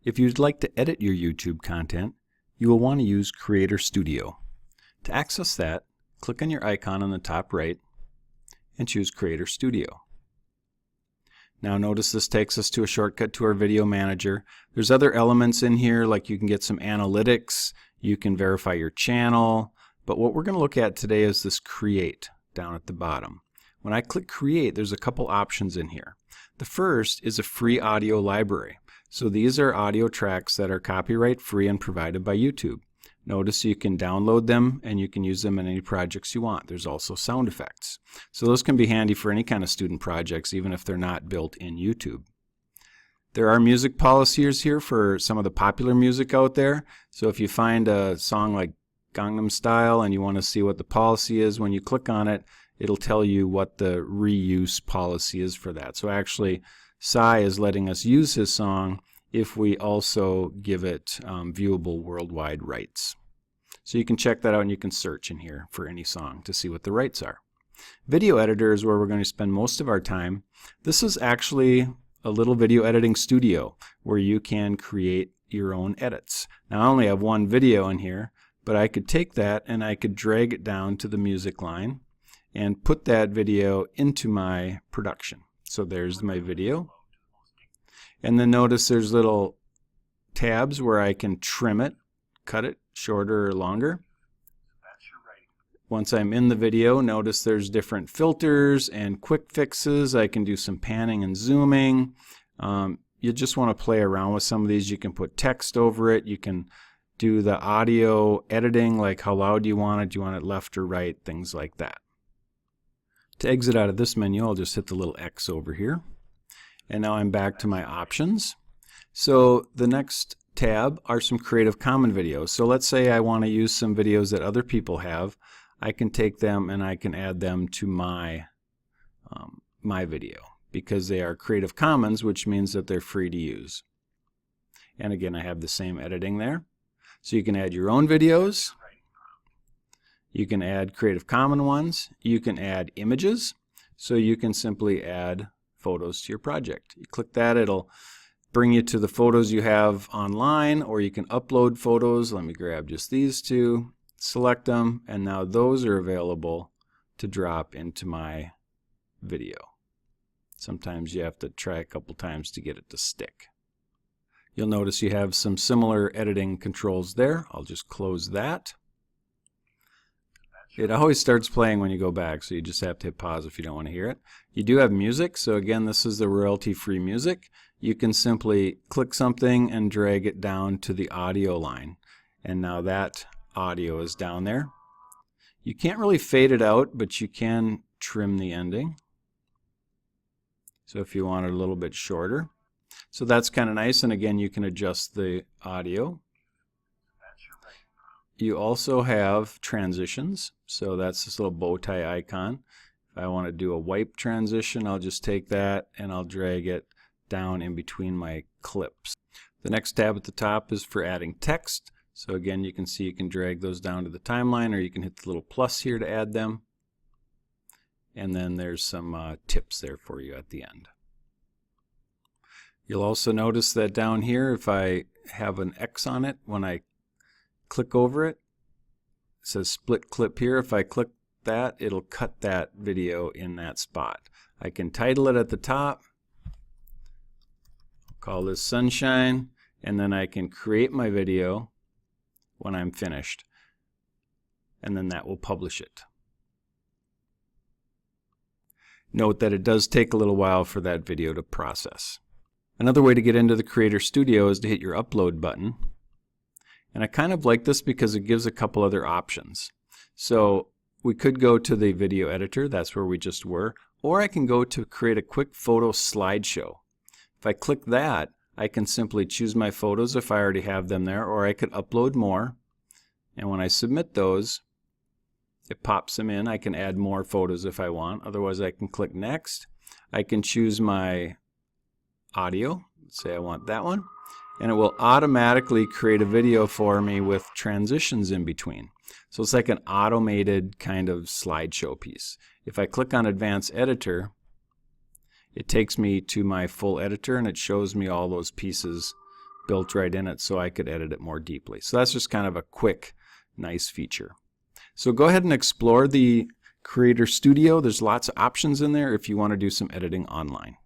If you'd like to edit your YouTube content, you will want to use Creator Studio. To access that, click on your icon on the top right and choose Creator Studio. Now notice this takes us to a shortcut to our video manager. There's other elements in here, like you can get some analytics, you can verify your channel, but what we're going to look at today is this Create down at the bottom. When I click Create, there's a couple options in here. The first is a free audio library. So these are audio tracks that are copyright free and provided by YouTube. Notice you can download them and you can use them in any projects you want. There's also sound effects. So those can be handy for any kind of student projects, even if they're not built in YouTube. There are music policies here for some of the popular music out there. So if you find a song like Gangnam Style and you want to see what the policy is, when you click on it, it'll tell you what the reuse policy is for that. So actually, Psy is letting us use his song if we also give it viewable worldwide rights. So you can check that out and you can search in here for any song to see what the rights are. Video editor is where we're going to spend most of our time. This is actually a little video editing studio where you can create your own edits. Now I only have one video in here, but I could take that and I could drag it down to the music line and put that video into my production. So there's my video. And then notice there's little tabs where I can trim it, cut it shorter or longer. Once I'm in the video, notice there's different filters and quick fixes. I can do some panning and zooming. You just want to play around with some of these. You can put text over it. You can do the audio editing, like how loud do you want it? Do you want it left or right? Things like that. To exit out of this menu, I'll just hit the little X over here. And now I'm back to my options. So the next tab are some Creative Commons videos. So let's say I want to use some videos that other people have. I can take them and I can add them to my video because they are Creative Commons, which means that they're free to use. And again, I have the same editing there. So you can add your own videos. You can add Creative Commons ones. You can add images. So you can simply add photos to your project. You click that, it'll bring you to the photos you have online, or you can upload photos. Let me grab just these two, select them, and now those are available to drop into my video. Sometimes you have to try a couple times to get it to stick. You'll notice you have some similar editing controls there. I'll just close that. It always starts playing when you go back, so you just have to hit pause if you don't want to hear it. You do have music, so again, this is the royalty-free music. You can simply click something and drag it down to the audio line. And now that audio is down there. You can't really fade it out, but you can trim the ending. So if you want it a little bit shorter. So that's kind of nice, and again, you can adjust the audio. You also have transitions, so that's this little bow tie icon. If I want to do a wipe transition, I'll just take that and I'll drag it down in between my clips. The next tab at the top is for adding text. So again, you can see you can drag those down to the timeline, or you can hit the little plus here to add them. And then there's some tips there for you at the end. You'll also notice that down here, if I have an X on it, when I click over it, it says split clip here. If I click that, it'll cut that video in that spot. I can title it at the top, call this Sunshine, and then I can create my video when I'm finished, and then that will publish it. Note that it does take a little while for that video to process. Another way to get into the Creator Studio is to hit your upload button. And I kind of like this because it gives a couple other options. So we could go to the video editor, that's where we just were, or I can go to create a quick photo slideshow. If I click that, I can simply choose my photos if I already have them there, or I could upload more. And when I submit those, it pops them in. I can add more photos if I want. Otherwise, I can click next. I can choose my audio. Let's say I want that one. And it will automatically create a video for me with transitions in between. So it's like an automated kind of slideshow piece. If I click on Advanced Editor, it takes me to my full editor and it shows me all those pieces built right in it so I could edit it more deeply. So that's just kind of a quick, nice feature. So go ahead and explore the Creator Studio. There's lots of options in there if you want to do some editing online.